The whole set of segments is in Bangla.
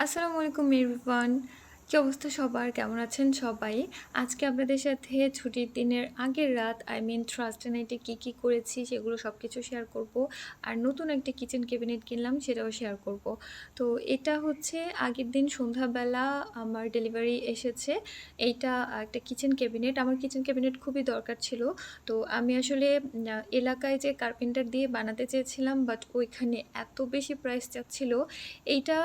আসসালামু আলাইকুম এভরিওয়ান। কি অবস্থা সবার? কেমন আছেন সবাই? আজকে আপনাদের সাথে ছুটির দিনের আগের রাত থার্সডে নাইটে কী করেছি সেগুলো সবকিছু শেয়ার করব। আর নতুন একটা কিচেন ক্যাবিনেট কিনলাম সেটাও শেয়ার করব। তো এটা হচ্ছে আগের দিন সন্ধ্যাবেলা আমার ডেলিভারি এসেছে। এইটা একটা কিচেন ক্যাবিনেট। আমার কিচেন ক্যাবিনেট খুবই দরকার ছিল। তো আমি আসলে এলাকায় যে কার্পেন্টার দিয়ে বানাতে চেয়েছিলাম, বাট ওইখানে এত বেশি প্রাইস চাচ্ছিল। এইটা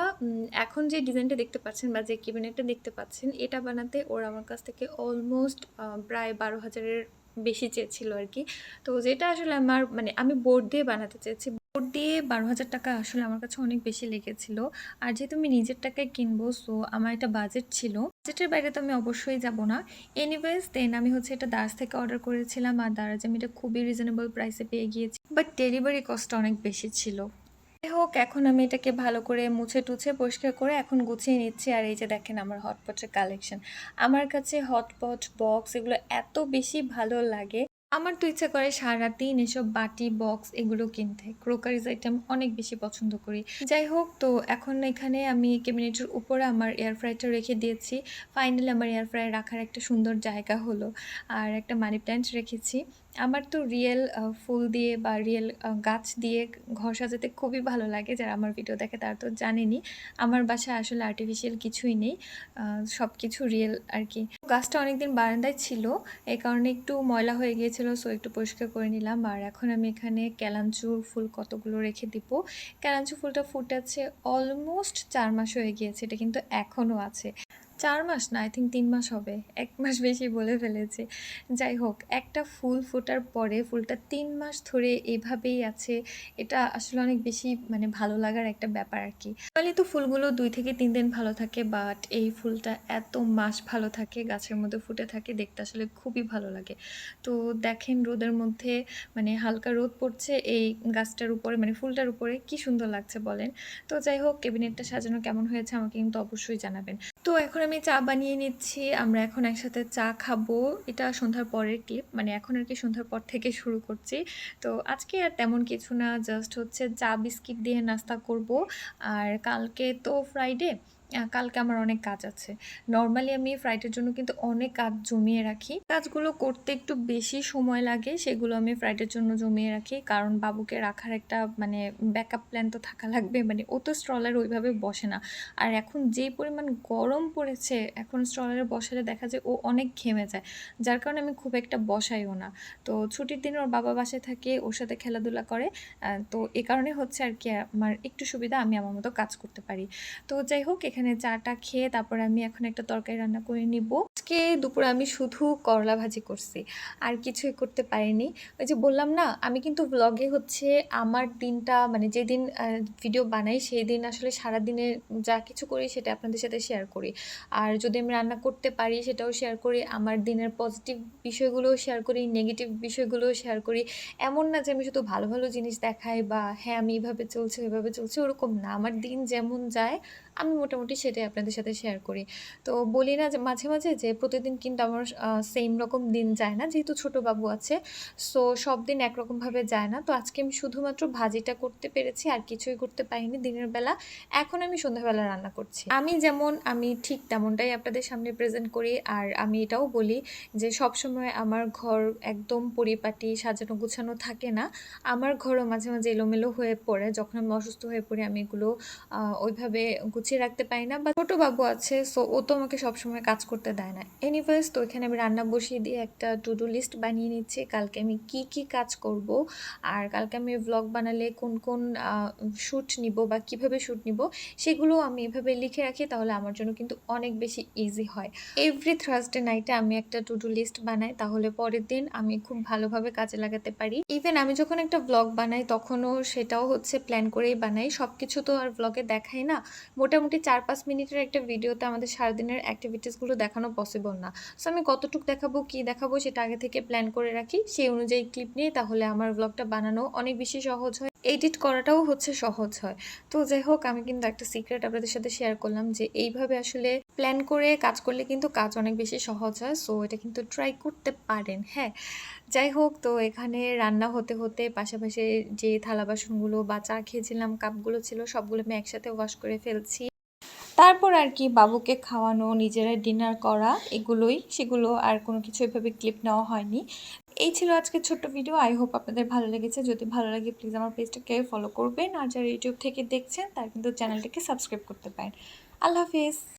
এখন যে ডিজাইনটা দেখতে পাচ্ছেন বা যে ক্যাবিনেটটা দেখতে পাচ্ছেন, এটা বানাতে ওরা আমার কাছ থেকে অলমোস্ট প্রায় 12,000-এর বেশি চেয়েছিল আর কি। তো যেটা আসলে আমার মানে আমি বোর্ড দিয়ে বানাতে চেয়েছি, বোর্ড দিয়ে 12,000 টাকা আসলে আমার কাছে অনেক বেশি লেগেছিল। আর যেহেতু আমি নিজের টাকায় কিনবো, সো আমার একটা বাজেট ছিল, বাজেটের বাইরে তো আমি অবশ্যই যাব না। এনিওয়েজ দেন আমি হচ্ছে এটা দারাজ থেকে অর্ডার করেছিলাম, আর দারাজে আমি এটা খুবই রিজনেবল প্রাইসে পেয়ে গিয়েছি, বাট ডেলিভারি কস্টটা অনেক বেশি ছিল। যাই হোক, এখন আমি এটাকে ভালো করে মুছে টুছে পরিষ্কার করে এখন গুছিয়ে নিচ্ছি। আর এই যে দেখেন আমার হটপটের কালেকশন। আমার কাছে হটপট বক্স এগুলো এত বেশি ভালো লাগে। আমার তো ইচ্ছা করে সারাদিন এসব বাটি বক্স এগুলো কিনতে, ক্রোকারিজ আইটেম অনেক বেশি পছন্দ করি। যাই হোক, তো এখন এখানে আমি ক্যাবিনেটের উপরে আমার এয়ার ফ্রায়ারটা রেখে দিয়েছি। ফাইনালি আমার এয়ার ফ্রায়ার রাখার একটা সুন্দর জায়গা হলো। আর একটা মানি প্ল্যান্ট রেখেছি। আমার তো রিয়েল ফুল দিয়ে বা রিয়েল গাছ দিয়ে ঘর সাজাতে খুবই ভালো লাগে। যারা আমার ভিডিও দেখে তারা তো জানেনই। আমার বাসায় আসলে আর্টিফিশিয়াল কিছুই নেই, সব কিছু রিয়েল আর কি। গাছটা অনেকদিন বারান্দায় ছিল, এই কারণে একটু ময়লা হয়ে গিয়েছিল, সো একটু পরিষ্কার করে নিলাম। আর এখন আমি এখানে ক্যালাঞ্চুর ফুল কতগুলো রেখে দিব। ক্যালাঞ্চু ফুলটা ফুটেছে অলমোস্ট 4 মাস হয়ে গিয়েছে, এটা কিন্তু এখনও আছে। 4 মাস না, আই থিঙ্ক 3 মাস হবে, 1 মাস বেশি বলে ফেলেছি। যাই হোক, একটা ফুল ফোটার পরে ফুলটা 3 মাস ধরে এভাবেই আছে, এটা আসলে অনেক বেশি মানে ভালো লাগার একটা ব্যাপার আর কি। নর্মালি তো ফুলগুলো 2 থেকে 3 দিন ভালো থাকে, বাট এই ফুলটা এত মাস ভালো থাকে, গাছের মধ্যে ফুটে থাকে, দেখতে আসলে খুবই ভালো লাগে। তো দেখেন রোদের মধ্যে মানে হালকা রোদ পড়ছে এই গাছটার উপরে, মানে ফুলটার উপরে, কি সুন্দর লাগছে বলেন। তো যাই হোক, ক্যাবিনেটটা সাজানো কেমন হয়েছে আমাকে কিন্তু অবশ্যই জানাবেন। তো এখন আমি চা বানিয়ে নিচ্ছি, আমরা এখন একসাথে চা খাবো। এটা সন্ধ্যার পরের ক্লিপ, মানে এখন আর কি সন্ধ্যার পর থেকে শুরু করছি। তো আজকে আর তেমন কিছু না, জাস্ট হচ্ছে চা বিস্কিট দিয়ে নাস্তা করব। আর কালকে তো ফ্রাইডে, কালকে আমার অনেক কাজ আছে। নর্মালি আমি ফ্রাইডের জন্য কিন্তু অনেক কাজ জমিয়ে রাখি, কাজগুলো করতে একটু বেশি সময় লাগে, সেগুলো আমি ফ্রাইডের জন্য জমিয়ে রাখি। কারণ বাবুকে রাখার একটা মানে ব্যাকআপ প্ল্যান তো থাকা লাগবে, মানে ও তো স্ট্রলারে ওইভাবে বসে না। আর এখন যে পরিমাণ গরম পড়েছে, এখন স্ট্রলারে বসালে দেখা যায় ও অনেক ঘেমে যায়, যার কারণে আমি খুব একটা বসাইও না। তো ছুটির দিন ওর বাবা বাসায় থাকে, ওর সাথে খেলাধুলা করে। তো এ কারণে হচ্ছে আর কি আমার একটু সুবিধা, আমি আমার মতো কাজ করতে পারি। তো যাই হোক, এখানে চাটা খেয়ে তারপর আমি এখন একটা তরকারি রান্না করে নিব। আজকে দুপুরে আমি শুধু করলা ভাজি করছি, আর কিছুই করতে পারিনি। ওই যে বললাম না, আমি কিন্তু ব্লগে হচ্ছে আমার দিনটা মানে যেদিন ভিডিও বানাই সেই দিন আসলে সারাদিনের যা কিছু করি সেটা আপনাদের সাথে শেয়ার করি। আর যদি আমি রান্না করতে পারি সেটাও শেয়ার করি, আমার দিনের পজিটিভ বিষয়গুলোও শেয়ার করি, নেগেটিভ বিষয়গুলোও শেয়ার করি। এমন না যে আমি শুধু ভালো ভালো জিনিস দেখাই বা হ্যাঁ আমি এইভাবে চলছে ওইভাবে চলছে, ওরকম না। আমার দিন যেমন যায় আমি মোটামুটি সেটাই আপনাদের সাথে শেয়ার করি। তো বলি না যে মাঝে মাঝে যে প্রতিদিন কিন্তু আমার সেম রকম দিন যায় না, যেহেতু ছোট বাবু আছে, সো সব দিন একরকমভাবে যায় না। তো আজকে আমি শুধুমাত্র ভাজিটা করতে পেরেছি, আর কিছুই করতে পারিনি দিনের বেলা। এখন আমি সন্ধ্যাবেলা রান্না করছি। আমি যেমন আমি ঠিক তেমনটাই আপনাদের সামনে প্রেজেন্ট করি। আর আমি এটাও বলি যে সবসময় আমার ঘর একদম পরিপাটি সাজানো গুছানো থাকে না। আমার ঘরও মাঝে মাঝে এলোমেলো হয়ে পড়ে, যখন আমি অসুস্থ হয়ে পড়ি আমি এগুলো ওইভাবে গুছিয়ে রাখতে পারি না। বা ছোটো বাবু আছে, সো ও তো আমাকে সবসময় কাজ করতে দেয় না। এনিওয়েজ, তো এখানে আমি রান্না বসিয়ে দিয়ে একটা টু ডু লিস্ট বানিয়ে নিচ্ছি, কালকে আমি কি কি কাজ করব। আর কালকে আমি ব্লগ বানালে কোন কোন শ্যুট নিব বা কিভাবে শ্যুট নিব সেগুলো আমি এভাবে লিখে রাখি, তাহলে আমার জন্য কিন্তু অনেক বেশি ইজি হয়। এভরি থার্সডে নাইটে আমি একটা টু ডু লিস্ট বানাই, তাহলে পরের দিন আমি খুব ভালোভাবে কাজে লাগাতে পারি। ইভেন আমি যখন একটা ব্লগ বানাই তখনও সেটাও হচ্ছে প্ল্যান করেই বানাই, সব কিছু তো আর ব্লগে দেখাই না। মোটামুটি 4-5 মিনিটের একটা ভিডিওতে আমাদের সারাদিনের অ্যাক্টিভিটিসগুলো দেখানো পসিবল না। সো আমি কতটুকু দেখাবো কি দেখাবো সেটা আগে থেকে প্ল্যান করে রাখি, সেই অনুযায়ী ক্লিপ নিয়ে, তাহলে আমার ব্লগটা বানানো অনেক বেশি সহজ হয়, এডিট করাটাও হচ্ছে সহজ হয়। তো যাই হোক, আমি কিন্তু একটা সিক্রেট আপনাদের সাথে শেয়ার করলাম যে এইভাবে আসলে প্ল্যান করে কাজ করলে কিন্তু কাজ অনেক বেশি সহজ হয়। সো এটা কিন্তু ট্রাই করতে পারেন, হ্যাঁ। যাই হোক, তো এখানে রান্না হতে হতে পাশাপাশি যে থালা বাসনগুলো বা চা খেয়েছিলাম কাপগুলো ছিল সবগুলো আমি একসাথে ওয়াশ করে ফেলছি। তারপর আর কি বাবুকে খাওয়ানো, নিজেরা ডিনার করা, সেগুলো আর কোনো কিছু এভাবে ক্লিপ নেওয়া হয়নি। এই ছিল আজকের ছোট্ট ভিডিও। আই হোপ আপনাদের ভালো লেগেছে। যদি ভালো লাগে প্লিজ আমার পেজটাকে ফলো করবেন, আর যারা ইউটিউব থেকে দেখছেন তারা কিন্তু চ্যানেলটাকে সাবস্ক্রাইব করতে পারেন। আল্লাহ হাফিজ।